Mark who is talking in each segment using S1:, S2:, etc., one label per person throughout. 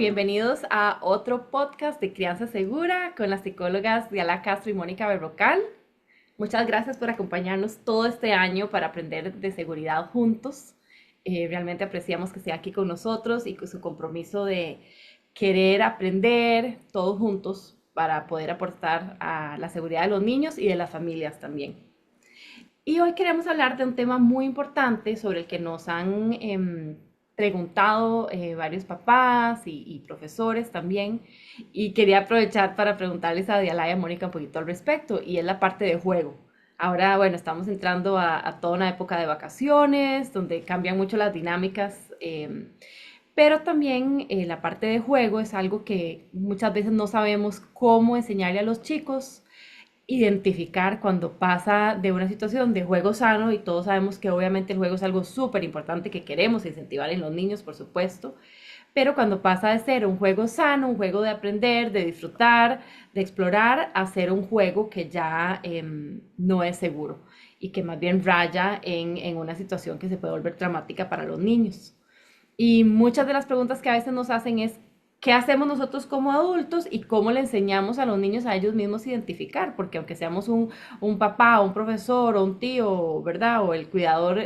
S1: bienvenidos a otro podcast de Crianza Segura con las psicólogas Diala Castro y Mónica Berrocal. Muchas gracias por acompañarnos todo este año para aprender de seguridad juntos. Realmente apreciamos que esté aquí con nosotros y con su compromiso de querer aprender todos juntos para poder aportar a la seguridad de los niños y de las familias también. Y hoy queremos hablar de un tema muy importante sobre el que nos han preguntado varios papás y profesores también. Y quería aprovechar para preguntarles a Diala y a Mónica un poquito al respecto, y es la parte de juego. Ahora, bueno, estamos entrando a toda una época de vacaciones, donde cambian mucho las dinámicas, pero también la parte de juego es algo que muchas veces no sabemos cómo enseñarle a los chicos identificar cuando pasa de una situación de juego sano, y todos sabemos que obviamente el juego es algo súper importante que queremos incentivar en los niños, por supuesto, pero cuando pasa de ser un juego sano, un juego de aprender, de disfrutar, de explorar, a ser un juego que ya no es seguro y que más bien raya en una situación que se puede volver traumática para los niños. Y muchas de las preguntas que a veces nos hacen es, ¿qué hacemos nosotros como adultos y cómo le enseñamos a los niños a ellos mismos identificar? Porque aunque seamos un papá, un profesor o un tío, ¿verdad? O el cuidador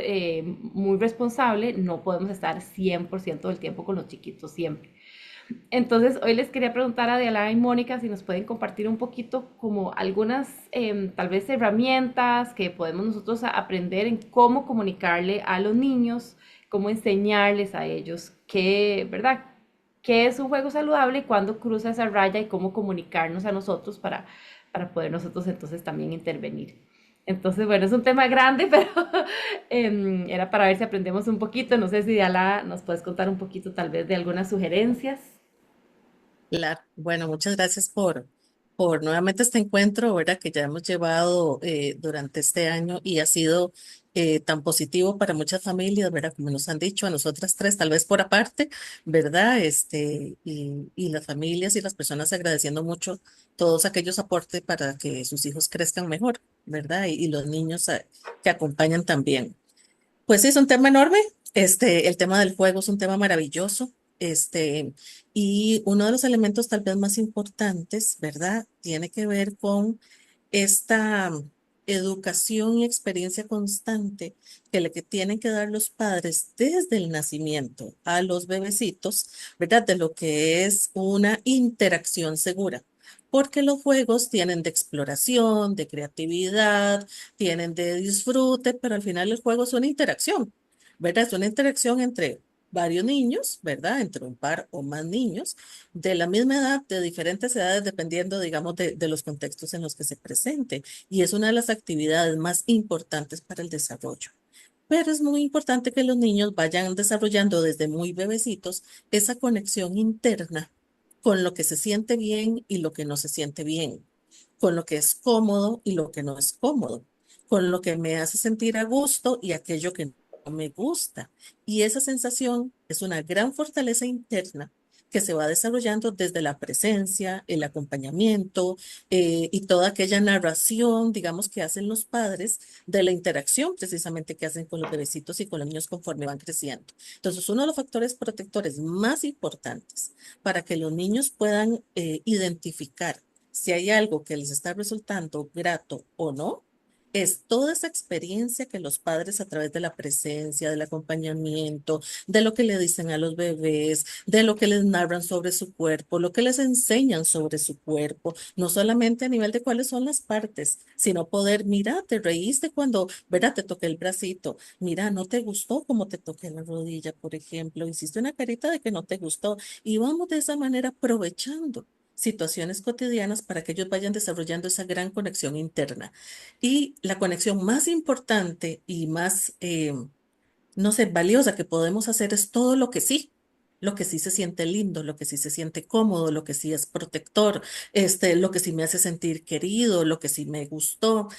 S1: muy responsable, no podemos estar 100% del tiempo con los chiquitos siempre. Entonces, hoy les quería preguntar a Diala y Mónica si nos pueden compartir un poquito como algunas, tal vez, herramientas que podemos nosotros aprender en cómo comunicarle a los niños, cómo enseñarles a ellos qué, ¿verdad? ¿Qué es un juego saludable y cuándo cruza esa raya, y cómo comunicarnos a nosotros para poder nosotros entonces también intervenir? Entonces, bueno, es un tema grande, pero era para ver si aprendemos un poquito. No sé si Diala nos puedes contar un poquito tal vez de algunas sugerencias.
S2: Claro, bueno, muchas gracias por nuevamente este encuentro, ¿verdad? Que ya hemos llevado durante este año y ha sido tan positivo para muchas familias, ¿verdad? Como nos han dicho a nosotras tres, tal vez por aparte, ¿verdad? Y las familias y las personas agradeciendo mucho todos aquellos aportes para que sus hijos crezcan mejor, ¿verdad? Y los niños que acompañan también. Pues sí, es un tema enorme. El tema del juego es un tema maravilloso. Y uno de los elementos tal vez más importantes, ¿verdad? Tiene que ver con esta educación y experiencia constante que tienen que dar los padres desde el nacimiento a los bebecitos, ¿verdad? De lo que es una interacción segura. Porque los juegos tienen de exploración, de creatividad, tienen de disfrute, pero al final el juego es una interacción, ¿verdad? Es una interacción entre varios niños, ¿verdad? Entre un par o más niños de la misma edad, de diferentes edades, dependiendo, digamos, de los contextos en los que se presente. Y es una de las actividades más importantes para el desarrollo. Pero es muy importante que los niños vayan desarrollando desde muy bebecitos esa conexión interna con lo que se siente bien y lo que no se siente bien, con lo que es cómodo y lo que no es cómodo, con lo que me hace sentir a gusto y aquello que no me gusta. Y esa sensación es una gran fortaleza interna que se va desarrollando desde la presencia, el acompañamiento y toda aquella narración, digamos, que hacen los padres de la interacción precisamente que hacen con los bebecitos y con los niños conforme van creciendo. Entonces, uno de los factores protectores más importantes para que los niños puedan identificar si hay algo que les está resultando grato o no, es toda esa experiencia que los padres a través de la presencia, del acompañamiento, de lo que le dicen a los bebés, de lo que les narran sobre su cuerpo, lo que les enseñan sobre su cuerpo, no solamente a nivel de cuáles son las partes, sino poder, mira, te reíste cuando, ¿verdad? Te toqué el bracito, mira, no te gustó como te toqué la rodilla, por ejemplo, hiciste una carita de que no te gustó y vamos de esa manera aprovechando situaciones cotidianas para que ellos vayan desarrollando esa gran conexión interna. Y la conexión más importante y más, no sé, valiosa que podemos hacer es todo lo que sí se siente lindo, lo que sí se siente cómodo, lo que sí es protector, lo que sí me hace sentir querido, lo que sí me gustó,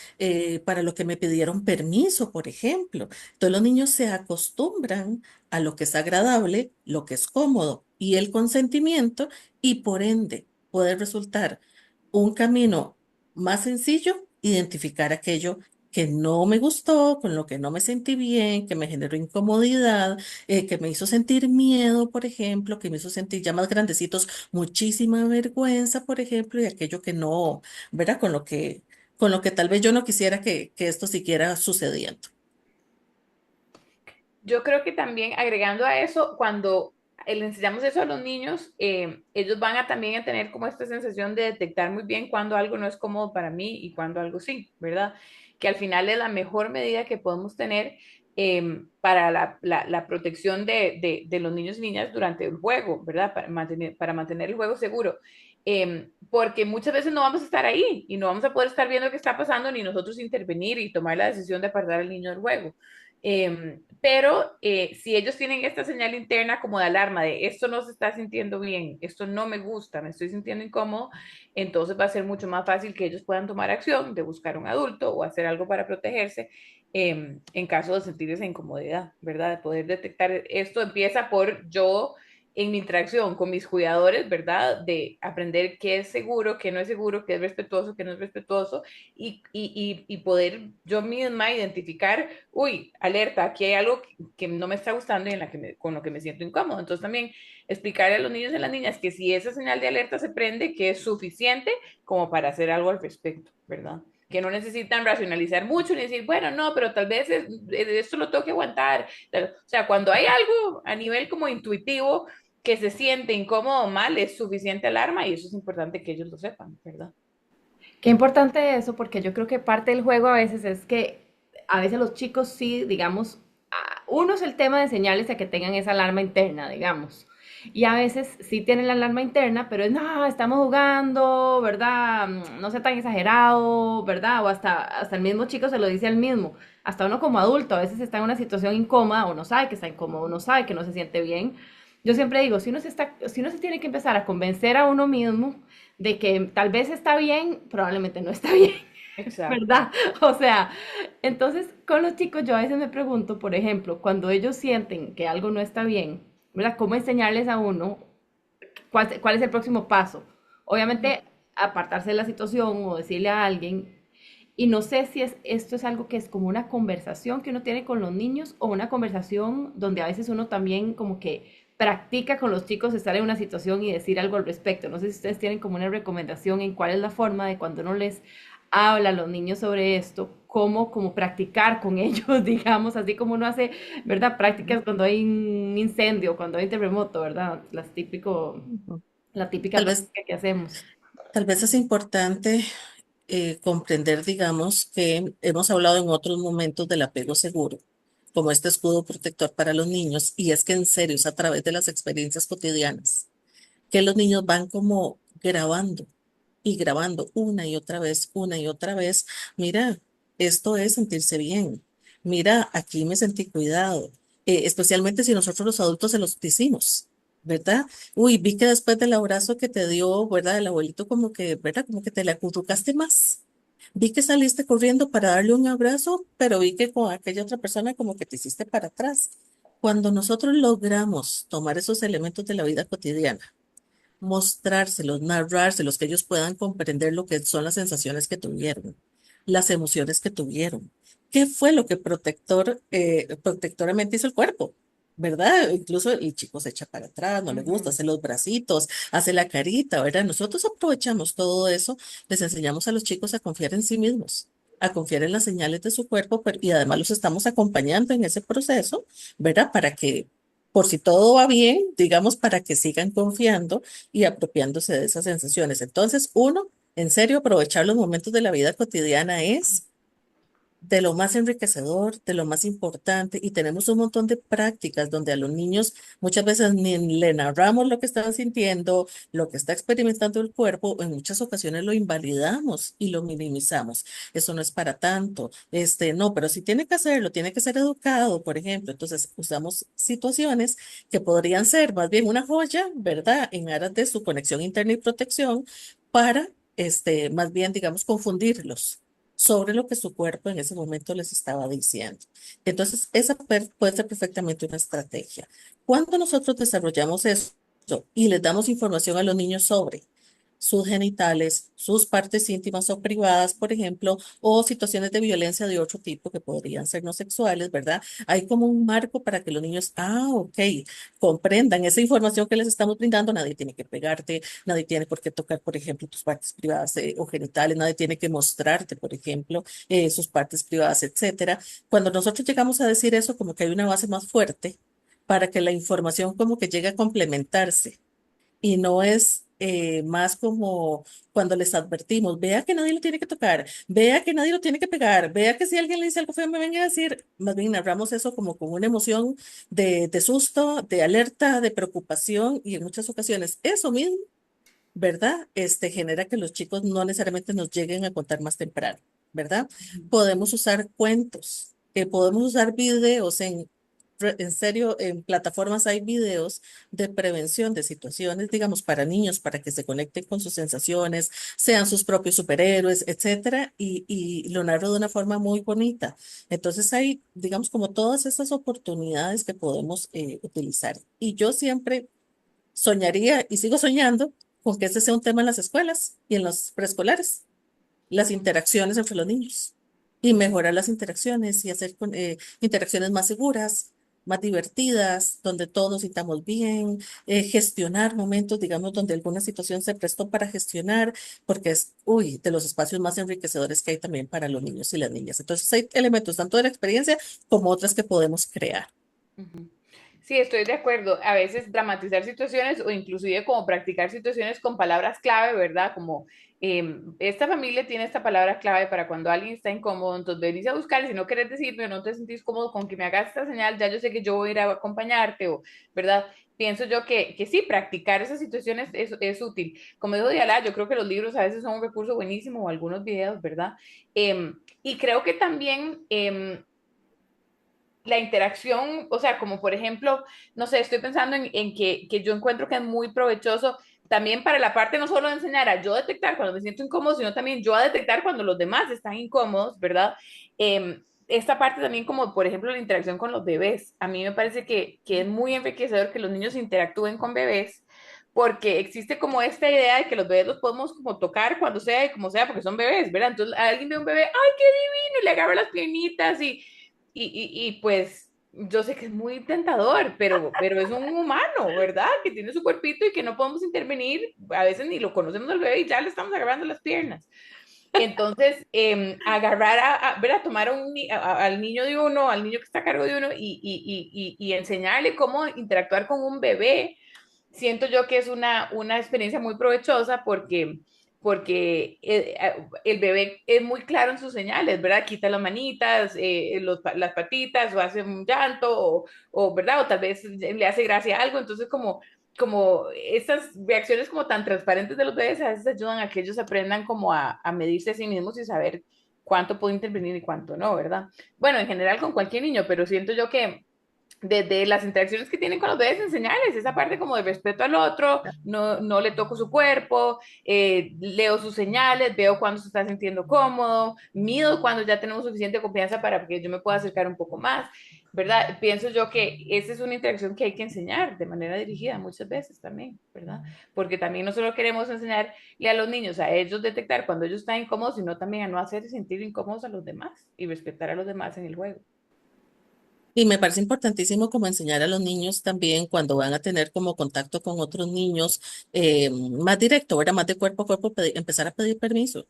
S2: para lo que me pidieron permiso, por ejemplo. Entonces los niños se acostumbran a lo que es agradable, lo que es cómodo y el consentimiento y por ende puede resultar un camino más sencillo identificar aquello que no me gustó, con lo que no me sentí bien, que me generó incomodidad, que me hizo sentir miedo, por ejemplo, que me hizo sentir ya más grandecitos muchísima vergüenza, por ejemplo, y aquello que no, ¿verdad? Con lo que tal vez yo no quisiera que esto siguiera sucediendo.
S3: Yo creo que también agregando a eso, cuando le enseñamos eso a los niños, ellos van a también a tener como esta sensación de detectar muy bien cuando algo no es cómodo para mí y cuando algo sí, ¿verdad? Que al final es la mejor medida que podemos tener para la protección de los niños y niñas durante el juego, ¿verdad? Para mantener el juego seguro. Porque muchas veces no vamos a estar ahí y no vamos a poder estar viendo qué está pasando ni nosotros intervenir y tomar la decisión de apartar al niño del juego. Pero si ellos tienen esta señal interna como de alarma de esto no se está sintiendo bien, esto no me gusta, me estoy sintiendo incómodo, entonces va a ser mucho más fácil que ellos puedan tomar acción de buscar un adulto o hacer algo para protegerse en caso de sentir esa incomodidad, ¿verdad? De poder detectar esto empieza por yo en mi interacción con mis cuidadores, ¿verdad? De aprender qué es seguro, qué no es seguro, qué es respetuoso, qué no es respetuoso y poder yo misma identificar, uy, alerta, aquí hay algo que no me está gustando y con lo que me siento incómodo. Entonces también explicarle a los niños y a las niñas que si esa señal de alerta se prende, que es suficiente como para hacer algo al respecto, ¿verdad? Que no necesitan racionalizar mucho ni decir, bueno, no, pero tal vez esto lo tengo que aguantar. O sea, cuando hay algo a nivel como intuitivo que se siente incómodo o mal, es suficiente alarma y eso es importante que ellos lo sepan, ¿verdad?
S1: Qué importante eso, porque yo creo que parte del juego a veces es que a veces los chicos sí, digamos, uno es el tema de enseñarles a que tengan esa alarma interna, digamos. Y a veces sí tienen la alarma interna, pero es, no, estamos jugando, ¿verdad? No sea tan exagerado, ¿verdad? O hasta el mismo chico se lo dice al mismo. Hasta uno como adulto a veces está en una situación incómoda, o no sabe que está incómodo, uno sabe que no se siente bien. Yo siempre digo, si uno se tiene que empezar a convencer a uno mismo de que tal vez está bien, probablemente no está bien,
S3: Exacto.
S1: ¿verdad? O sea, entonces con los chicos yo a veces me pregunto, por ejemplo, cuando ellos sienten que algo no está bien, ¿verdad? ¿Cómo enseñarles a uno cuál es el próximo paso? Obviamente, apartarse de la situación o decirle a alguien, y no sé si esto es algo que es como una conversación que uno tiene con los niños o una conversación donde a veces uno también como que practica con los chicos estar en una situación y decir algo al respecto. No sé si ustedes tienen como una recomendación en cuál es la forma de cuando uno les habla a los niños sobre esto, cómo como practicar con ellos, digamos, así como uno hace, ¿verdad? Prácticas cuando hay un incendio, cuando hay un terremoto, ¿verdad?
S2: Ujú.
S1: La típica
S2: Tal vez,
S1: práctica que hacemos.
S2: tal vez es importante comprender, digamos, que hemos hablado en otros momentos del apego seguro, como este escudo protector para los niños, y es que en serio es a través de las experiencias cotidianas que los niños van como grabando y grabando una y otra vez. Mira, esto es sentirse bien. Mira, aquí me sentí cuidado. Especialmente si nosotros los adultos se los decimos, ¿verdad? Uy, vi que después del abrazo que te dio, ¿verdad? El abuelito como que, ¿verdad? Como que te le acurrucaste más. Vi que saliste corriendo para darle un abrazo, pero vi que con aquella otra persona como que te hiciste para atrás. Cuando nosotros logramos tomar esos elementos de la vida cotidiana, mostrárselos, narrárselos, que ellos puedan comprender lo que son las sensaciones que tuvieron, las emociones que tuvieron. ¿Qué fue lo que protectoramente hizo el cuerpo? ¿Verdad? Incluso el chico se echa para atrás, no le gusta,
S3: Ujú.
S2: hace los bracitos, hace la carita, ¿verdad? Nosotros aprovechamos todo eso, les enseñamos a los chicos a confiar en sí mismos, a confiar en las señales de su cuerpo, y además los estamos acompañando en ese proceso, ¿verdad? Para que, por si todo va bien, digamos, para que sigan confiando y apropiándose de esas sensaciones. Entonces, uno, en serio, aprovechar los momentos de la vida cotidiana es de lo más enriquecedor, de lo más importante, y tenemos un montón de prácticas donde a los niños muchas veces ni le narramos lo que están sintiendo, lo que está experimentando el cuerpo, en muchas ocasiones lo invalidamos y lo minimizamos. Eso no es para tanto, no, pero si tiene que hacerlo, tiene que ser educado, por ejemplo. Entonces, usamos situaciones que podrían ser más bien una joya, ¿verdad? En aras de su conexión interna y protección para, más bien, digamos, confundirlos sobre lo que su cuerpo en ese momento les estaba diciendo. Entonces, esa puede ser perfectamente una estrategia. Cuando nosotros desarrollamos esto y les damos información a los niños sus genitales, sus partes íntimas o privadas, por ejemplo, o situaciones de violencia de otro tipo que podrían ser no sexuales, ¿verdad? Hay como un marco para que los niños, ok, comprendan esa información que les estamos brindando. Nadie tiene que pegarte, nadie tiene por qué tocar, por ejemplo, tus partes privadas o genitales, nadie tiene que mostrarte, por ejemplo, sus partes privadas, etcétera. Cuando nosotros llegamos a decir eso, como que hay una base más fuerte para que la información como que llegue a complementarse y no es más como cuando les advertimos, vea que nadie lo tiene que tocar, vea que nadie lo tiene que pegar, vea que si alguien le dice algo feo me venga a decir, más bien narramos eso como con una emoción de susto, de alerta, de preocupación y en muchas ocasiones eso mismo, ¿verdad? Genera que los chicos no necesariamente nos lleguen a contar más temprano, ¿verdad? Podemos usar cuentos, podemos usar videos en serio, en plataformas hay videos de prevención de situaciones, digamos, para niños, para que se conecten con sus sensaciones, sean sus propios superhéroes, etcétera, y lo narro de una forma muy bonita. Entonces hay, digamos, como todas esas oportunidades que podemos utilizar. Y yo siempre soñaría y sigo soñando con que ese sea un tema en las escuelas y en los preescolares, las interacciones entre los niños y mejorar las interacciones y hacer interacciones más seguras, más divertidas, donde todos nos sintamos bien, gestionar momentos, digamos, donde alguna situación se prestó para gestionar, porque es, de los espacios más enriquecedores que hay también para los niños y las niñas. Entonces hay elementos tanto de la experiencia como otras que podemos crear.
S3: Ujú. Sí, estoy de acuerdo. A veces dramatizar situaciones o inclusive como practicar situaciones con palabras clave, ¿verdad? Como esta familia tiene esta palabra clave para cuando alguien está incómodo, entonces venís a buscar y si no querés decirme o no te sentís cómodo con que me hagas esta señal, ya yo sé que yo voy a ir a acompañarte o, ¿verdad? Pienso yo que sí, practicar esas situaciones es útil. Como dijo Diala, yo creo que los libros a veces son un recurso buenísimo o algunos videos, ¿verdad? Y creo que también la interacción, o sea, como por ejemplo, no sé, estoy pensando en que yo encuentro que es muy provechoso también para la parte no solo de enseñar a yo detectar cuando me siento incómodo, sino también yo a detectar cuando los demás están incómodos, ¿verdad? Esta parte también como, por ejemplo, la interacción con los bebés. A mí me parece que es muy enriquecedor que los niños interactúen con bebés, porque existe como esta idea de que los bebés los podemos como tocar cuando sea y como sea, porque son bebés, ¿verdad? Entonces alguien ve un bebé, ¡ay, qué divino! Y le agarra las piernitas y pues yo sé que es muy tentador, pero es un humano, ¿verdad? Que tiene su cuerpito y que no podemos intervenir, a veces ni lo conocemos al bebé y ya le estamos agarrando las piernas. Entonces, agarrar ver, a tomar al niño de uno, al niño que está a cargo de uno y enseñarle cómo interactuar con un bebé, siento yo que es una experiencia muy provechosa porque el bebé es muy claro en sus señales, ¿verdad? Quita las manitas, las patitas, o hace un llanto, ¿verdad? O tal vez le hace gracia algo, entonces como estas reacciones como tan transparentes de los bebés a veces ayudan a que ellos aprendan como a medirse a sí mismos y saber cuánto puede intervenir y cuánto no, ¿verdad? Bueno, en general con cualquier niño, pero siento yo que desde las interacciones que tienen con los bebés, enseñarles esa parte como de respeto al otro, no le toco su cuerpo, leo sus señales, veo cuando se está sintiendo cómodo, mido cuando ya tenemos suficiente confianza para que yo me pueda acercar un poco más, ¿verdad? Pienso yo que esa es una interacción que hay que enseñar de manera dirigida muchas veces también, ¿verdad? Porque también no solo queremos enseñarle a los niños a ellos detectar cuando ellos están incómodos, sino también a no hacer sentir incómodos a los demás y respetar a los demás en el juego.
S2: Y me parece importantísimo como enseñar a los niños también cuando van a tener como contacto con otros niños más directo, ¿verdad? Más de cuerpo a cuerpo, empezar a pedir permiso.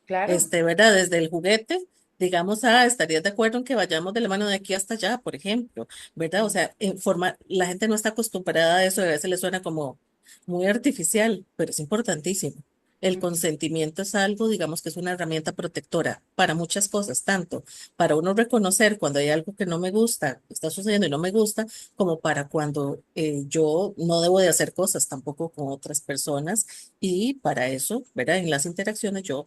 S3: Claro.
S2: ¿Verdad? Desde el juguete, digamos, ¿estarías de acuerdo en que vayamos de la mano de aquí hasta allá, por ejemplo? ¿Verdad? O
S3: Sí.
S2: sea, la gente no está acostumbrada a eso, y a veces le suena como muy artificial, pero es importantísimo. El
S3: Ujú.
S2: consentimiento es algo, digamos, que es una herramienta protectora para muchas cosas, tanto para uno reconocer cuando hay algo que no me gusta, está sucediendo y no me gusta, como para cuando yo no debo de hacer cosas tampoco con otras personas. Y para eso, ¿verdad? En las interacciones yo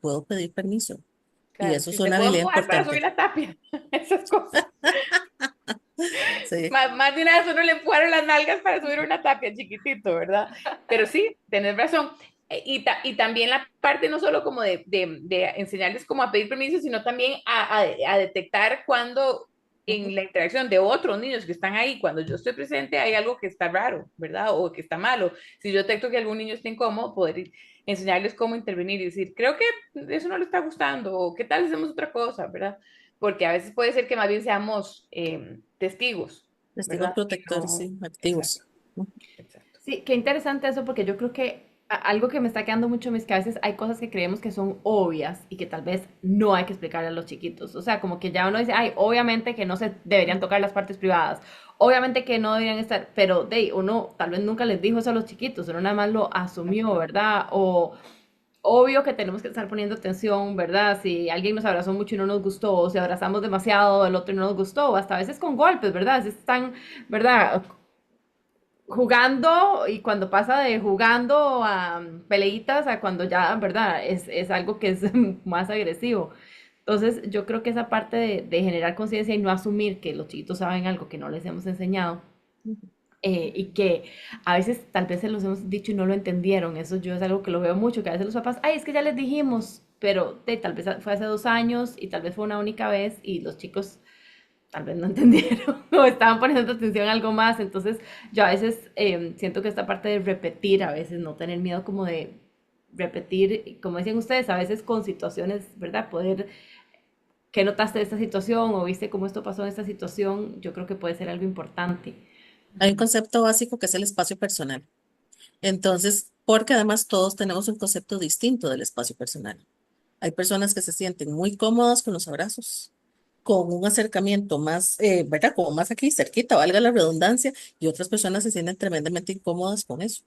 S2: puedo pedir permiso. Y
S3: Claro,
S2: eso es
S3: si te
S2: una
S3: puedo
S2: habilidad
S3: empujar para subir
S2: importante.
S3: la tapia, esas cosas.
S2: Sí.
S3: Más de una vez uno le empujaron las nalgas para subir una tapia chiquitito, ¿verdad? Pero sí, tenés razón. Y también la parte no solo como de enseñarles cómo a pedir permiso, sino también a detectar cuando
S2: Ujú.
S3: en la interacción de otros niños que están ahí, cuando yo estoy presente, hay algo que está raro, ¿verdad? O que está malo. Si yo detecto que algún niño está incómodo, poder enseñarles cómo intervenir y decir, creo que eso no le está gustando, o qué tal si hacemos otra cosa, ¿verdad? Porque a veces puede ser que más bien seamos testigos,
S2: Testigos
S3: ¿verdad? Y
S2: protectores,
S3: no,
S2: sí,
S3: exacto,
S2: activos. Ujú.
S3: exacto.
S1: Sí, qué interesante eso, porque yo creo que algo que me está quedando mucho en mis cabezas, hay cosas que creemos que son obvias y que tal vez no hay que explicarle a los chiquitos. O sea, como que ya uno dice, ay, obviamente que no se deberían tocar las partes privadas, obviamente que no deberían estar, pero de uno tal vez nunca les dijo eso a los chiquitos, uno nada más lo asumió, ¿verdad? O obvio que tenemos que estar poniendo atención, ¿verdad? Si alguien nos abrazó mucho y no nos gustó, o si abrazamos demasiado, el otro y no nos gustó, o hasta a veces con golpes, ¿verdad? A veces están, ¿verdad? Jugando y cuando pasa de jugando a peleitas a cuando ya, ¿verdad? Es algo que es más agresivo. Entonces, yo creo que esa parte de generar conciencia y no asumir que los chiquitos saben algo que no les hemos enseñado y que a veces tal vez se los hemos dicho y no lo entendieron. Eso yo es algo que lo veo mucho, que a veces los papás, ay, es que ya les dijimos, pero tal vez fue hace 2 años y tal vez fue una única vez y los chicos tal vez no entendieron o estaban poniendo atención a algo más. Entonces, yo a veces siento que esta parte de repetir, a veces no tener miedo como de repetir, como decían ustedes, a veces con situaciones, ¿verdad? Poder, ¿qué notaste de esta situación o viste cómo esto pasó en esta situación? Yo creo que puede ser algo importante.
S2: Hay un concepto básico que es el espacio personal. Entonces, porque además todos tenemos un concepto distinto del espacio personal. Hay personas que se sienten muy cómodas con los abrazos, con un acercamiento más, ¿verdad? Como más aquí cerquita, valga la redundancia, y otras personas se sienten tremendamente incómodas con eso.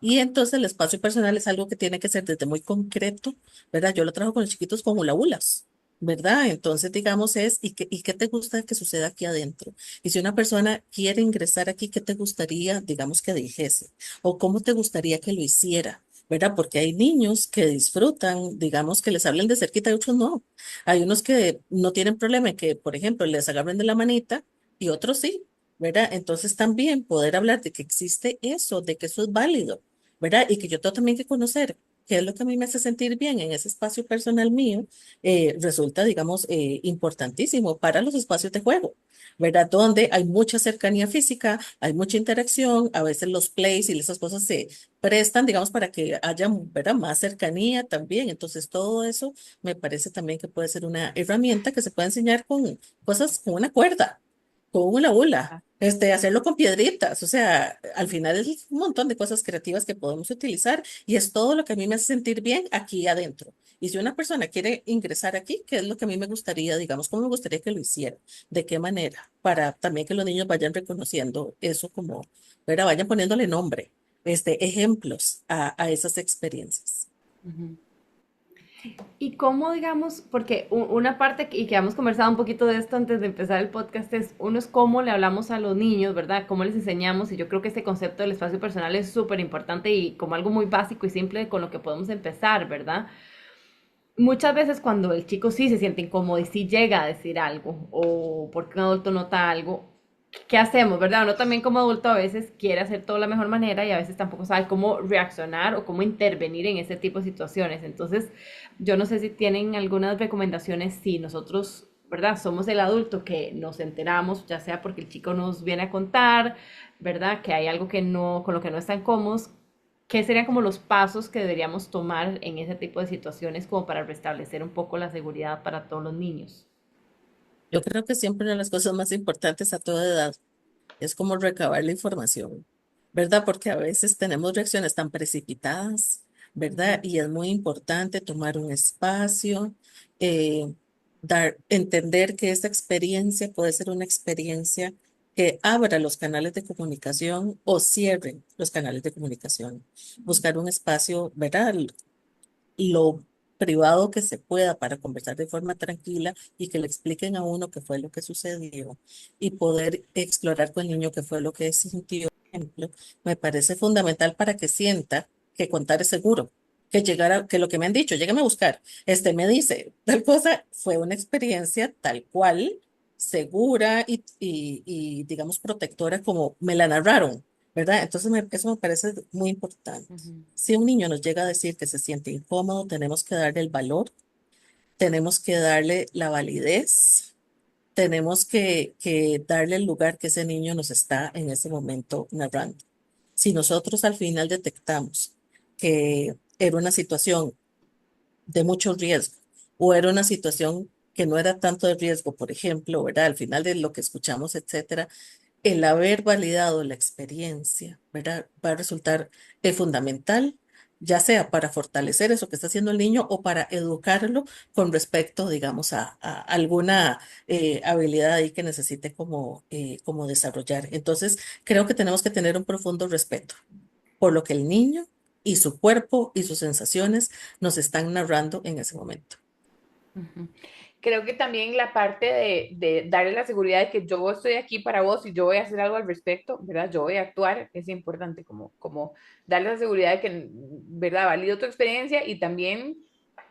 S2: Y entonces el espacio personal es algo que tiene que ser desde muy concreto, ¿verdad? Yo lo trabajo con los chiquitos como hula hulas, ¿verdad? Entonces, digamos, ¿y qué te gusta que suceda aquí adentro? Y si una persona quiere ingresar aquí, ¿qué te gustaría, digamos, que dijese? ¿O cómo te gustaría que lo hiciera? ¿Verdad? Porque hay niños que disfrutan, digamos, que les hablen de cerquita y otros no. Hay unos que no tienen problema en que, por ejemplo, les agarren de la manita y otros sí, ¿verdad? Entonces también poder hablar de que existe eso, de que eso es válido, ¿verdad? Y que yo tengo también que conocer qué es lo que a mí me hace sentir bien en ese espacio personal mío, resulta, digamos, importantísimo para los espacios de juego. ¿Verdad? Donde hay mucha cercanía física, hay mucha interacción, a veces los plays y esas cosas se prestan, digamos, para que haya, ¿verdad? Más cercanía también. Entonces, todo eso me parece también que puede ser una herramienta que se puede enseñar con cosas, con una cuerda, con una hula, hacerlo con piedritas, o sea, al final es un montón de cosas creativas que podemos utilizar y es todo lo que a mí me hace sentir bien aquí adentro. Y si una persona quiere ingresar aquí, ¿qué es lo que a mí me gustaría, digamos, cómo me gustaría que lo hiciera? ¿De qué manera? Para también que los niños vayan reconociendo eso como, ¿verdad? Vayan poniéndole nombre, ejemplos a esas experiencias.
S1: Y cómo, digamos, porque una parte, y que hemos conversado un poquito de esto antes de empezar el podcast, es uno es cómo le hablamos a los niños, ¿verdad? Cómo les enseñamos, y yo creo que este concepto del espacio personal es súper importante y como algo muy básico y simple con lo que podemos empezar, ¿verdad? Muchas veces cuando el chico sí se siente incómodo y sí llega a decir algo, o porque un adulto nota algo, ¿qué hacemos, verdad? Uno también como adulto a veces quiere hacer todo de la mejor manera y a veces tampoco sabe cómo reaccionar o cómo intervenir en ese tipo de situaciones. Entonces, yo no sé si tienen algunas recomendaciones si nosotros, ¿verdad? Somos el adulto que nos enteramos, ya sea porque el chico nos viene a contar, ¿verdad? Que hay algo que no, con lo que no están cómodos. ¿Qué serían como los pasos que deberíamos tomar en ese tipo de situaciones como para restablecer un poco la seguridad para todos los niños?
S2: Yo creo que siempre una de las cosas más importantes a toda edad es como recabar la información, ¿verdad? Porque a veces tenemos reacciones tan precipitadas, ¿verdad? Y es muy importante tomar un espacio, eh, entender que esta experiencia puede ser una experiencia que abra los canales de comunicación o cierre los canales de comunicación. Buscar un espacio, ¿verdad? Lo privado que se pueda para conversar de forma tranquila y que le expliquen a uno qué fue lo que sucedió y poder explorar con el niño qué fue lo que sintió, por ejemplo, me parece fundamental para que sienta que contar es seguro, que llegara, que lo que me han dicho, llégueme a buscar, me dice, tal cosa fue una experiencia tal cual, segura y digamos protectora como me la narraron, ¿verdad? Entonces eso me parece muy importante.
S1: Ujú.
S2: Si un niño nos llega a decir que se siente incómodo, tenemos que darle el valor, tenemos que darle la validez tenemos que darle el lugar que ese niño nos está en ese momento narrando. Si nosotros al final detectamos que era una situación de mucho riesgo o era una situación que no era tanto de riesgo, por ejemplo, ¿verdad? Al final de lo que escuchamos, etcétera, el haber validado la experiencia, ¿verdad? Va a resultar fundamental, ya sea para fortalecer eso que está haciendo el niño o para educarlo con respecto, digamos, a alguna habilidad ahí que necesite como desarrollar. Entonces, creo que tenemos que tener un profundo respeto por lo que el niño y su cuerpo y sus sensaciones nos están narrando en ese momento.
S3: Ujú. Creo que también la parte de darle la seguridad de que yo estoy aquí para vos y yo voy a hacer algo al respecto, ¿verdad? Yo voy a actuar, es importante como darle la seguridad de que, ¿verdad? Valido tu experiencia y también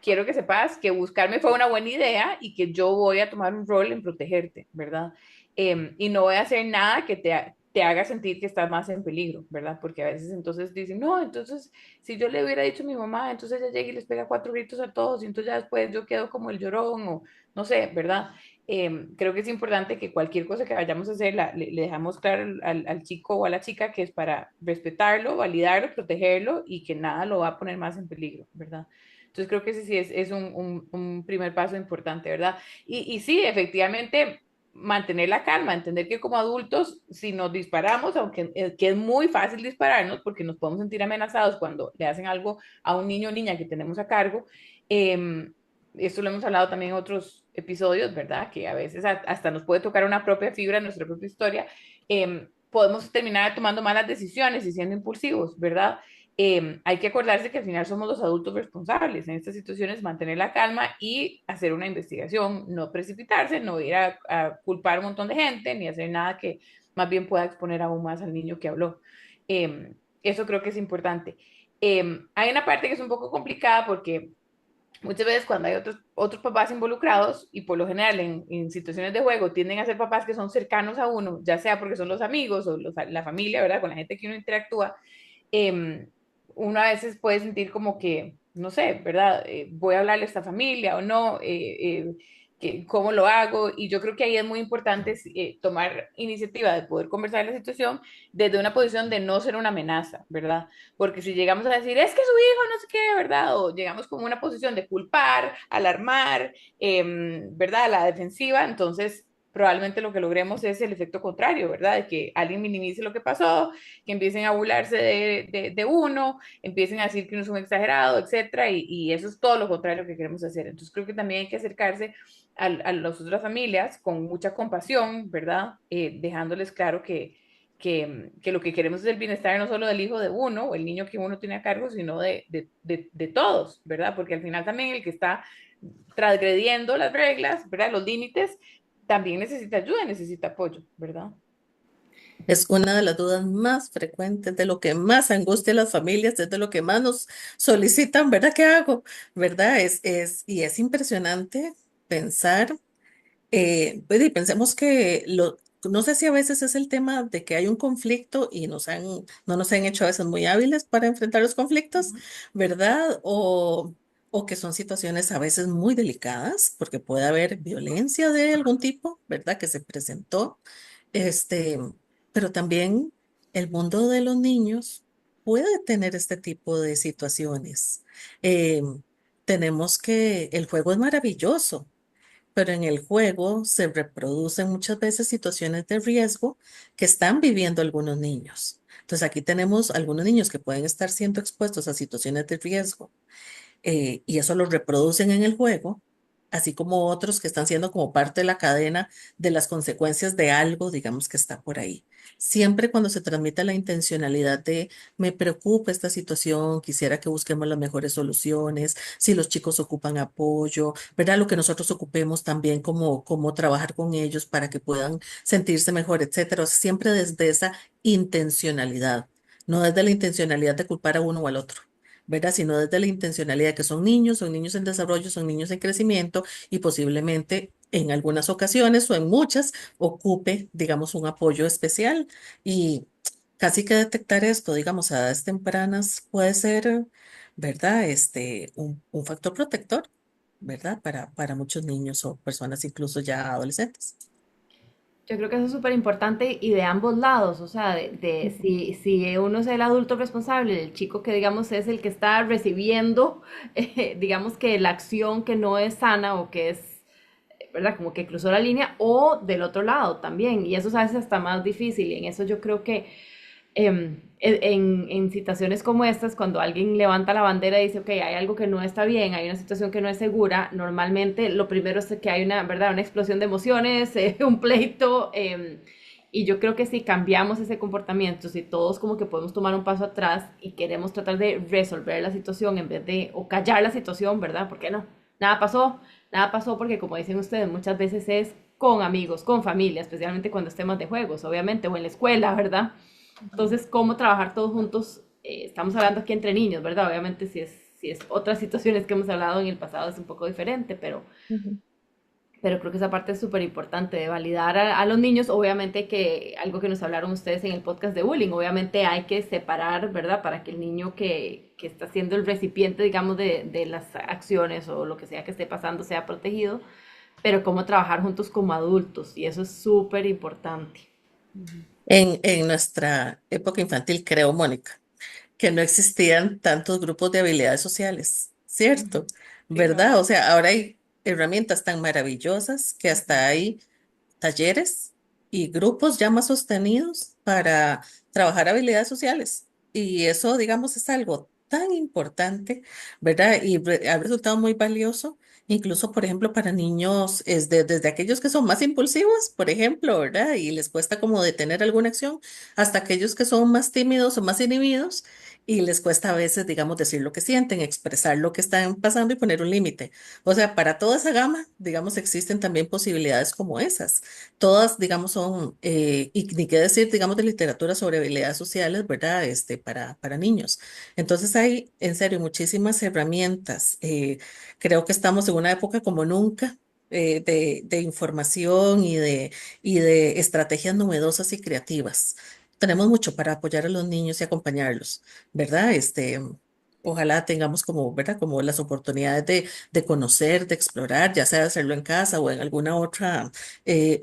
S3: quiero que sepas que buscarme fue una buena idea y que yo voy a tomar un rol en protegerte, ¿verdad? Y no voy a hacer nada que te haga sentir que estás más en peligro, ¿verdad? Porque a veces entonces dicen, no, entonces si yo le hubiera dicho a mi mamá, entonces ella llega y les pega cuatro gritos a todos y entonces ya después yo quedo como el llorón o no sé, ¿verdad? Creo que es importante que cualquier cosa que vayamos a hacer le dejamos claro al chico o a la chica que es para respetarlo, validarlo, protegerlo y que nada lo va a poner más en peligro, ¿verdad? Entonces creo que ese sí es un primer paso importante, ¿verdad? Y sí, efectivamente, mantener la calma, entender que como adultos, si nos disparamos, aunque que es muy fácil dispararnos porque nos podemos sentir amenazados cuando le hacen algo a un niño o niña que tenemos a cargo, esto lo hemos hablado también en otros episodios, ¿verdad? Que a veces hasta nos puede tocar una propia fibra, nuestra propia historia. Podemos terminar tomando malas decisiones y siendo impulsivos, ¿verdad? Hay que acordarse que al final somos los adultos responsables en estas situaciones, mantener la calma y hacer una investigación, no precipitarse, no ir a culpar a un montón de gente, ni hacer nada que más bien pueda exponer aún más al niño que habló. Eso creo que es importante. Hay una parte que es un poco complicada porque muchas veces cuando hay otros papás involucrados y por lo general en situaciones de juego tienden a ser papás que son cercanos a uno, ya sea porque son los amigos o la familia, ¿verdad? Con la gente que uno interactúa, eh, uno a veces puede sentir como que, no sé, ¿verdad? Voy a hablarle a esta familia o no, cómo lo hago. Y yo creo que ahí es muy importante tomar iniciativa de poder conversar la situación desde una posición de no ser una amenaza, ¿verdad? Porque si llegamos a decir, es que su hijo no sé qué, ¿verdad? O llegamos como una posición de culpar, alarmar, ¿verdad? A la defensiva, entonces probablemente lo que logremos es el efecto contrario, ¿verdad? De que alguien minimice lo que pasó, que empiecen a burlarse de uno, empiecen a decir que uno es un exagerado, etcétera, y eso es todo lo contrario que queremos hacer. Entonces creo que también hay que acercarse a las otras familias con mucha compasión, ¿verdad? Dejándoles claro que lo que queremos es el bienestar no solo del hijo de uno o el niño que uno tiene a cargo, sino de todos, ¿verdad? Porque al final también el que está transgrediendo las reglas, ¿verdad? Los límites, también necesita ayuda, necesita apoyo, ¿verdad?
S2: Es una de las dudas más frecuentes, de lo que más angustia a las familias, es de lo que más nos solicitan, ¿verdad? ¿Qué hago? ¿Verdad? Y es impresionante pensar, pues, y pensemos que no sé si a veces es el tema de que hay un conflicto y no nos han hecho a veces muy hábiles para enfrentar los conflictos,
S3: Ujú.
S2: ¿verdad? O que son situaciones a veces muy delicadas, porque puede haber violencia de algún tipo, ¿verdad? Que se presentó. Este, pero también el mundo de los niños puede tener este tipo de situaciones. Eh, tenemos que el juego es maravilloso, pero en el juego se reproducen muchas veces situaciones de riesgo que están viviendo algunos niños. Entonces aquí tenemos algunos niños que pueden estar siendo expuestos a situaciones de riesgo, y eso lo reproducen en el juego, así como otros que están siendo como parte de la cadena de las consecuencias de algo, digamos, que está por ahí. Siempre cuando se transmite la intencionalidad de me preocupa esta situación, quisiera que busquemos las mejores soluciones, si los chicos ocupan apoyo, ¿verdad? Lo que nosotros ocupemos también como trabajar con ellos para que puedan sentirse mejor, etcétera. O sea, siempre desde esa intencionalidad, no desde la intencionalidad de culpar a uno o al otro. ¿Verdad? Sino desde la intencionalidad de que son niños en desarrollo, son niños en crecimiento y posiblemente en algunas ocasiones o en muchas ocupe, digamos, un apoyo especial. Y casi que detectar esto, digamos, a edades tempranas puede ser, ¿verdad? Un factor protector, ¿verdad? Para muchos niños o personas incluso ya adolescentes.
S1: Yo creo que eso es súper importante y de ambos lados, o sea, si uno es el adulto responsable, el chico que digamos es el que está recibiendo, digamos que la acción que no es sana o que es, ¿verdad? Como que cruzó la línea, o del otro lado también, y eso es a veces hasta más difícil, y en eso yo creo que en situaciones como estas, cuando alguien levanta la bandera y dice, ok, hay algo que no está bien, hay una situación que no es segura, normalmente lo primero es que hay una, ¿verdad? Una explosión de emociones, un pleito, y yo creo que si cambiamos ese comportamiento, si todos como que podemos tomar un paso atrás y queremos tratar de resolver la situación en vez de, o callar la situación, ¿verdad? ¿Por qué no? Nada pasó porque como dicen ustedes, muchas veces es con amigos, con familia, especialmente cuando es temas de juegos, obviamente, o en la escuela, ¿verdad? Entonces, ¿cómo trabajar todos juntos? Estamos hablando aquí entre niños, ¿verdad? Obviamente, si es otras situaciones que hemos hablado en el pasado es un poco diferente,
S2: Ujú.
S1: pero creo que esa parte es súper importante de validar a los niños. Obviamente que algo que nos hablaron ustedes en el podcast de bullying, obviamente hay que separar, ¿verdad? Para que el niño que está siendo el recipiente, digamos, de las acciones o lo que sea que esté pasando sea protegido, pero cómo trabajar juntos como adultos, y eso es súper importante.
S2: En nuestra época infantil, creo, Mónica, que no existían tantos grupos de habilidades sociales, ¿cierto?
S3: Sí, no.
S2: ¿Verdad? O sea, ahora hay herramientas tan maravillosas que hasta hay talleres y grupos ya más sostenidos para trabajar habilidades sociales. Y eso, digamos, es algo tan importante, ¿verdad? Y ha resultado muy valioso, incluso, por ejemplo, para niños, desde aquellos que son más impulsivos, por ejemplo, ¿verdad? Y les cuesta como detener alguna acción, hasta aquellos que son más tímidos o más inhibidos. Y les cuesta a veces, digamos, decir lo que sienten, expresar lo que están pasando y poner un límite. O sea, para toda esa gama, digamos, existen también posibilidades como esas. Todas, digamos, son, y ni qué decir, digamos, de literatura sobre habilidades sociales, ¿verdad? Para niños. Entonces hay, en serio, muchísimas herramientas. Creo que estamos en una época como nunca. De información y de estrategias novedosas y creativas. Tenemos mucho para apoyar a los niños y acompañarlos, ¿verdad? Ojalá tengamos como, ¿verdad? Como las oportunidades de conocer, de explorar, ya sea hacerlo en casa o en alguna otra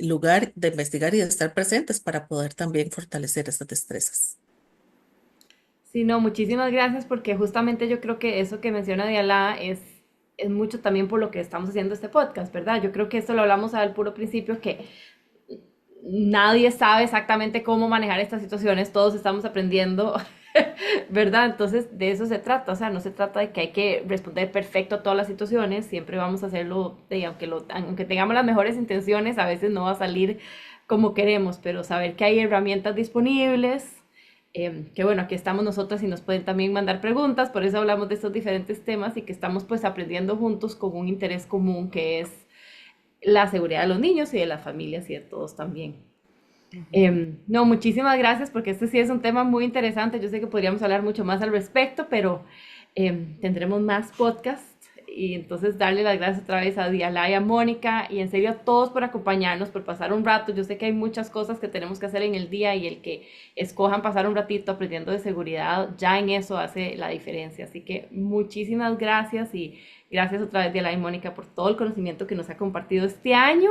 S2: lugar, de investigar y de estar presentes para poder también fortalecer estas destrezas.
S1: Sí, no, muchísimas gracias porque justamente yo creo que eso que menciona Diala es mucho también por lo que estamos haciendo este podcast, ¿verdad? Yo creo que esto lo hablamos al puro principio, que nadie sabe exactamente cómo manejar estas situaciones, todos estamos aprendiendo, ¿verdad? Entonces de eso se trata, o sea, no se trata de que hay que responder perfecto a todas las situaciones, siempre vamos a hacerlo, aunque tengamos las mejores intenciones, a veces no va a salir como queremos, pero saber que hay herramientas disponibles, que bueno, aquí estamos nosotras y nos pueden también mandar preguntas, por eso hablamos de estos diferentes temas y que estamos pues aprendiendo juntos con un interés común que es la seguridad de los niños y de las familias y de todos también. No, muchísimas gracias porque este sí es un tema muy interesante. Yo sé que podríamos hablar mucho más al respecto, pero tendremos más podcasts y entonces darle las gracias otra vez a Diala y a Mónica y en serio a todos por acompañarnos, por pasar un rato. Yo sé que hay muchas cosas que tenemos que hacer en el día y el que escojan pasar un ratito aprendiendo de seguridad, ya en eso hace la diferencia. Así que muchísimas gracias y gracias otra vez Diala y Mónica por todo el conocimiento que nos ha compartido este año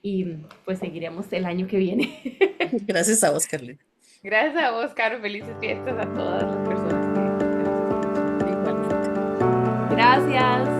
S1: y pues seguiremos el año que viene.
S2: Gracias a vos, Carly.
S3: Gracias a vos, Caro. Felices fiestas a todas las personas que nos escuchan.
S2: Igualmente.
S1: Gracias.